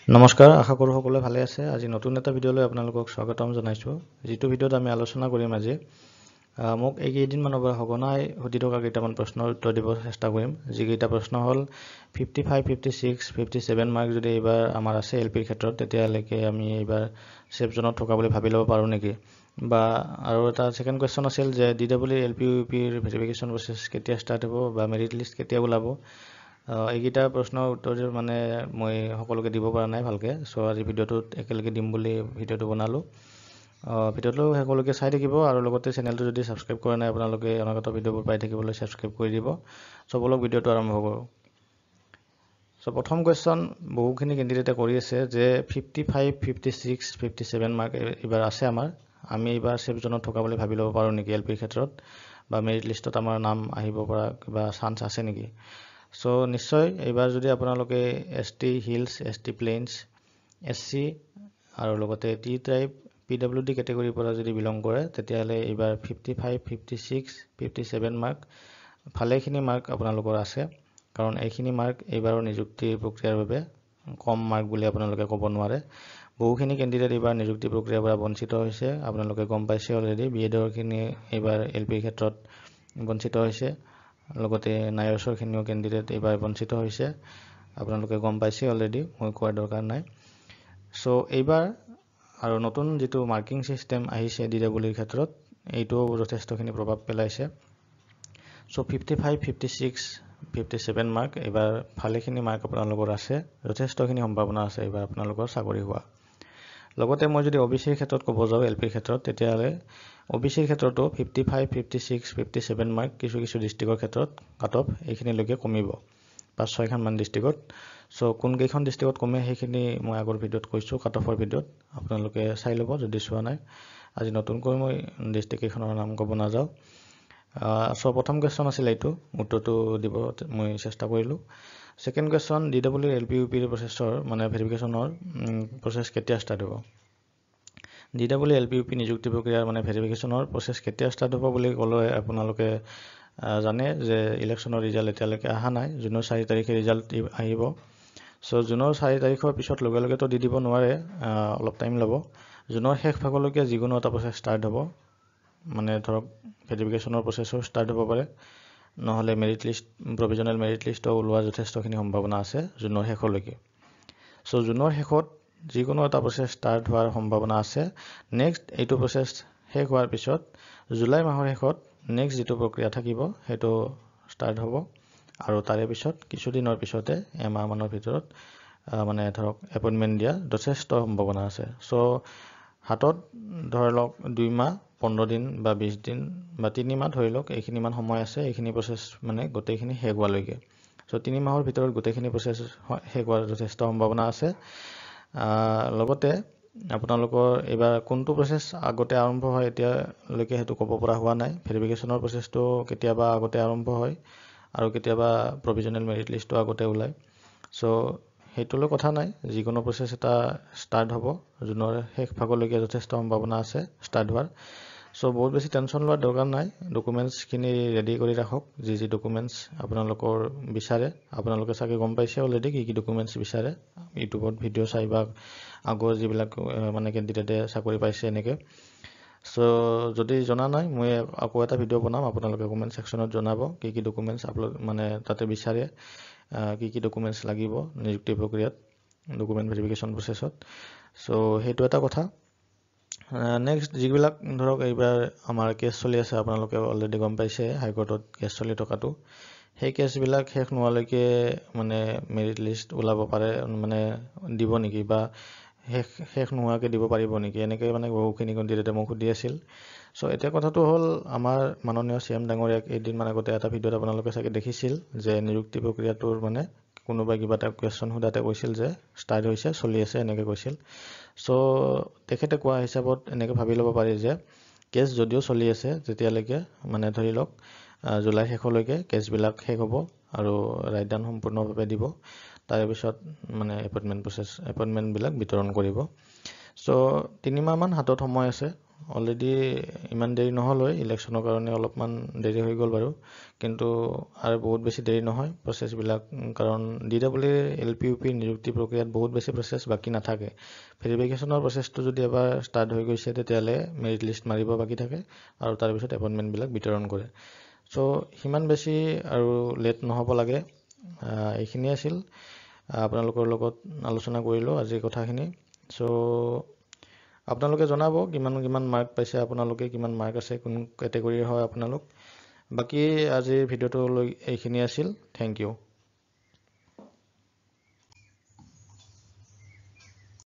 নমস্কাৰ, আশা কৰোঁ সকলোৱে ভালে আছে। আজি নতুন এটা ভিডিঅ'লৈ আপোনালোকক স্বাগতম জনাইছোঁ। যিটো ভিডিঅ'ত আমি আলোচনা কৰিম আজি, মোক এইকেইদিনমানৰ পৰা সঘনাই সুধি থকা কেইটামান প্ৰশ্নৰ উত্তৰ দিব চেষ্টা কৰিম। যিকেইটা প্ৰশ্ন হ'ল 55, 56, 57 মাৰ্ক যদি এইবাৰ আমাৰ আছে এল পিৰ ক্ষেত্ৰত, তেতিয়ালৈকে আমি এইবাৰ ছেফ জোনত থকা বুলি ভাবি ল'ব পাৰোঁ নেকি? বা আৰু এটা ছেকেণ্ড কুৱেশ্যন আছিল যে DW এল পি ইউ পিৰ ভেৰিফিকেশ্যন প্ৰচেছ কেতিয়া ষ্টাৰ্ট হ'ব বা মেৰিট লিষ্ট কেতিয়া ওলাব। এইকেইটা প্ৰশ্নৰ উত্তৰ মানে মই সকলোকে দিব পৰা নাই ভালকৈ, চ' আজি ভিডিঅ'টোত একেলগে দিম বুলি ভিডিঅ'টো বনালোঁ। ভিডিঅ'টো সকলোকে চাই থাকিব আৰু লগতে চেনেলটো যদি ছাবস্ক্ৰাইব কৰা নাই আপোনালোকে অনাগত ভিডিঅ'বোৰ পাই থাকিবলৈ ছাবস্ক্ৰাইব কৰি দিব। চ' বলক ভিডিঅ'টো আৰম্ভ কৰোঁ। চ' প্ৰথম কুৱেশ্যন বহুখিনি কেণ্ডিডেটে কৰি আছে যে 55, 56, 57 মাৰ্ক এইবাৰ আছে আমাৰ, আমি এইবাৰ ছেফ জোনত থকা বুলি ভাবি ল'ব পাৰোঁ নেকি এল পিৰ ক্ষেত্ৰত, বা মেৰিট লিষ্টত আমাৰ নাম আহিব পৰা কিবা চান্স আছে নেকি? চ' নিশ্চয় এইবাৰ যদি আপোনালোকে ST hills, ST plains, SC আৰু লগতে T ট্ৰাইব, PWD কেটেগৰীৰ পৰা যদি বিলং কৰে, তেতিয়াহ'লে এইবাৰ 55, 56, 57 মাৰ্ক ভালেখিনি মাৰ্ক আপোনালোকৰ আছে। কাৰণ এইখিনি মাৰ্ক এইবাৰৰ নিযুক্তি প্ৰক্ৰিয়াৰ বাবে কম মাৰ্ক বুলি আপোনালোকে ক'ব নোৱাৰে। বহুখিনি কেণ্ডিডেট এইবাৰ নিযুক্তি প্ৰক্ৰিয়াৰ পৰা বঞ্চিত হৈছে, আপোনালোকে গম পাইছে অলৰেডি। BEdৰখিনি এইবাৰ এল পিৰ ক্ষেত্ৰত বঞ্চিত হৈছে, লগতে নায়ৰছৰখিনিও কেণ্ডিডেট এইবাৰ বঞ্চিত হৈছে, আপোনালোকে গম পাইছে অলৰেডি, মই কোৱাৰ দৰকাৰ নাই। চ' এইবাৰ আৰু নতুন যিটো মাৰ্কিং ছিষ্টেম আহিছে DWৰ ক্ষেত্ৰত, এইটোও যথেষ্টখিনি প্ৰভাৱ পেলাইছে। চ' 55, 56, 57 মাৰ্ক এইবাৰ ভালেখিনি মাৰ্ক আপোনালোকৰ আছে, যথেষ্টখিনি সম্ভাৱনা আছে এইবাৰ আপোনালোকৰ চাকৰি হোৱা। লগতে মই যদি OBCৰ ক্ষেত্ৰত ক'ব যাওঁ এল পিৰ ক্ষেত্ৰত, তেতিয়াহ'লে OBCৰ ক্ষেত্ৰতো 55, 56, 57 মাৰ্ক কিছু কিছু ডিষ্ট্ৰিক্টৰ ক্ষেত্ৰত কাট অফ এইখিনিলৈকে কমিব, 5-6খনমান ডিষ্ট্ৰিক্টত। চ' কোনকেইখন ডিষ্ট্ৰিক্টত কমে সেইখিনি মই আগৰ ভিডিঅ'ত কৈছোঁ, কাট অফৰ ভিডিঅ'ত, আপোনালোকে চাই ল'ব যদি চোৱা নাই। আজি নতুনকৈ মই ডিষ্ট্ৰিক্টকেইখনৰ নাম ক'ব নাযাওঁ। চ' প্ৰথম কুৱেশ্যন আছিল এইটো, উত্তৰটো দিব মই চেষ্টা কৰিলোঁ। Second question, DW L P U পিৰ প্ৰচেছৰ মানে ভেৰিফিকেশ্যনৰ প্ৰচেছ কেতিয়া ষ্টাৰ্ট হ'ব? DW L P U P নিযুক্তি প্ৰক্ৰিয়াৰ মানে ভেৰিফিকেশ্যনৰ প্ৰচেছ কেতিয়া ষ্টাৰ্ট হ'ব বুলি ক'লে আপোনালোকে জানে যে ইলেকশ্যনৰ ৰিজাল্ট এতিয়ালৈকে অহা নাই। জুনৰ 4 তাৰিখে ৰিজাল্ট আহিব। চ' জুনৰ 4 তাৰিখৰ পিছত লগে লগেতো দি দিব নোৱাৰে, অলপ টাইম ল'ব। জুনৰ শেষ ভাগলৈকে যিকোনো এটা প্ৰচেছ ষ্টাৰ্ট হ'ব, মানে ধৰক ভেৰিফিকেশ্যনৰ প্ৰচেছো ষ্টাৰ্ট হ'ব পাৰে, নহ'লে মেৰিট লিষ্ট, প্ৰভিজনেল মেৰিট লিষ্টও ওলোৱাৰ যথেষ্টখিনি সম্ভাৱনা আছে জুনৰ শেষলৈকে। চ' জুনৰ শেষত যিকোনো এটা প্ৰচেছ ষ্টাৰ্ট হোৱাৰ সম্ভাৱনা আছে। নেক্সট এইটো প্ৰচেছ শেষ হোৱাৰ পিছত জুলাই মাহৰ শেষত নেক্সট যিটো প্ৰক্ৰিয়া থাকিব সেইটো ষ্টাৰ্ট হ'ব, আৰু তাৰে পিছত কিছুদিনৰ পিছতে এমাহমানৰ ভিতৰত মানে ধৰক এপইণ্টমেণ্ট দিয়া যথেষ্ট সম্ভাৱনা আছে। চ' হাতত ধৰি লওক 2 মাহ 15 দিন বা 20 দিন বা 3 মাহ ধৰি লওক, এইখিনিমান সময় আছে এইখিনি প্ৰচেছ মানে গোটেইখিনি শেষ হোৱালৈকে। চ' 3 মাহৰ ভিতৰত গোটেইখিনি প্ৰচেছ শেষ হোৱাৰ যথেষ্ট সম্ভাৱনা আছে। লগতে আপোনালোকৰ এইবাৰ কোনটো প্ৰচেছ আগতে আৰম্ভ হয় এতিয়ালৈকে সেইটো ক'ব পৰা হোৱা নাই। ভেৰিফিকেশ্যনৰ প্ৰচেছটো কেতিয়াবা আগতে আৰম্ভ হয় আৰু কেতিয়াবা প্ৰভিজনেল মেৰিট লিষ্টটো আগতে ওলায়। চ' সেইটোলৈ কথা নাই, যিকোনো প্ৰচেছ এটা ষ্টাৰ্ট হ'ব, জুনৰ শেষ ভাগলৈকে যথেষ্ট সম্ভাৱনা আছে ষ্টাৰ্ট হোৱাৰ। চ' বহুত বেছি টেনশ্যন লোৱাৰ দৰকাৰ নাই, ডকুমেণ্টছখিনি ৰেডি কৰি ৰাখক। যি ডকুমেণ্টছ আপোনালোকৰ বিচাৰে, আপোনালোকে চাগে গম পাইছে অলৰেডি কি ডকুমেণ্টছ বিচাৰে, ইউটিউবত ভিডিঅ' চাই বা আগৰ যিবিলাক মানে কেণ্ডিডেটে চাকৰি পাইছে এনেকৈ। চ' যদি জনা নাই, মই আকৌ এটা ভিডিঅ' বনাম, আপোনালোকে কমেণ্ট ছেকশ্যনত জনাব কি ডকুমেণ্টছ আপলোড মানে তাতে বিচাৰে, কি ডকুমেণ্টছ লাগিব নিযুক্তি প্ৰক্ৰিয়াত, ডকুমেণ্ট ভেৰিফিকেশ্যন প্ৰচেছত। চ' সেইটো এটা কথা। নেক্সট যিবিলাক ধৰক এইবাৰ আমাৰ কেছ চলি আছে, আপোনালোকে অলৰেডি গম পাইছে হাইকোৰ্টত কেছ চলি থকাটো, সেই কেছবিলাক শেষ নোহোৱালৈকে মানে মেৰিট লিষ্ট ওলাব পাৰে, মানে দিব নেকি বা শেষ নোহোৱাকৈ দিব পাৰিব নেকি, এনেকৈ মানে বহুখিনি কেণ্ডিডেটে মোক সুধি আছিল। চ' এতিয়া কথাটো হ'ল, আমাৰ মাননীয় CM ডাঙৰীয়াক এদিনমান আগতে এটা ভিডিঅ'ত আপোনালোকে চাগে দেখিছিল যে নিযুক্তি প্ৰক্ৰিয়াটোৰ মানে কোনোবাই কিবা এটা কুৱেশ্যন সোধাতে কৈছিল যে ষ্টাৰ্ট হৈছে, চলি আছে এনেকৈ কৈছিল। চ' তেখেতে কোৱা হিচাপত এনেকৈ ভাবি ল'ব পাৰি যে কেছ যদিও চলি আছে তেতিয়ালৈকে মানে ধৰি লওক জুলাই শেষলৈকে কেছবিলাক শেষ হ'ব আৰু ৰায়দান সম্পূৰ্ণভাৱে দিব, তাৰে পিছত মানে এপইণ্টমেণ্টবিলাক বিতৰণ কৰিব। চ' 3 মাহমান হাতত সময় আছে অলৰেডি ইমান দেৰি নহ'লে ইলেকশ্যনৰ কাৰণে অলপমান দেৰি হৈ গ'ল বাৰু, কিন্তু আৰু বহুত বেছি দেৰি নহয় প্ৰচেছবিলাক, কাৰণ DWA LPUP নিযুক্তি প্ৰক্ৰিয়াত বহুত বেছি প্ৰচেছ বাকী নাথাকে। ভেৰিফিকেশ্যনৰ প্ৰচেছটো যদি এবাৰ ষ্টাৰ্ট হৈ গৈছে তেতিয়াহ'লে মেৰিট লিষ্ট মাৰিব বাকী থাকে আৰু তাৰপিছত এপইণ্টমেণ্টবিলাক বিতৰণ কৰে। চ' সিমান বেছি আৰু লেট নহ'ব লাগে। এইখিনিয়ে আছিল, আপোনালোকৰ লগত আলোচনা কৰিলোঁ আজিৰ কথাখিনি। চ' আপোনালোকে জনাব কিমান মাৰ্ক পাইছে, আপোনালোকে কিমান মাৰ্ক আছে, কোন কেটেগৰীৰ হয় আপোনালোক। বাকী আজিৰ ভিডিঅ'টো লৈ এইখিনি আছিল। Thank U.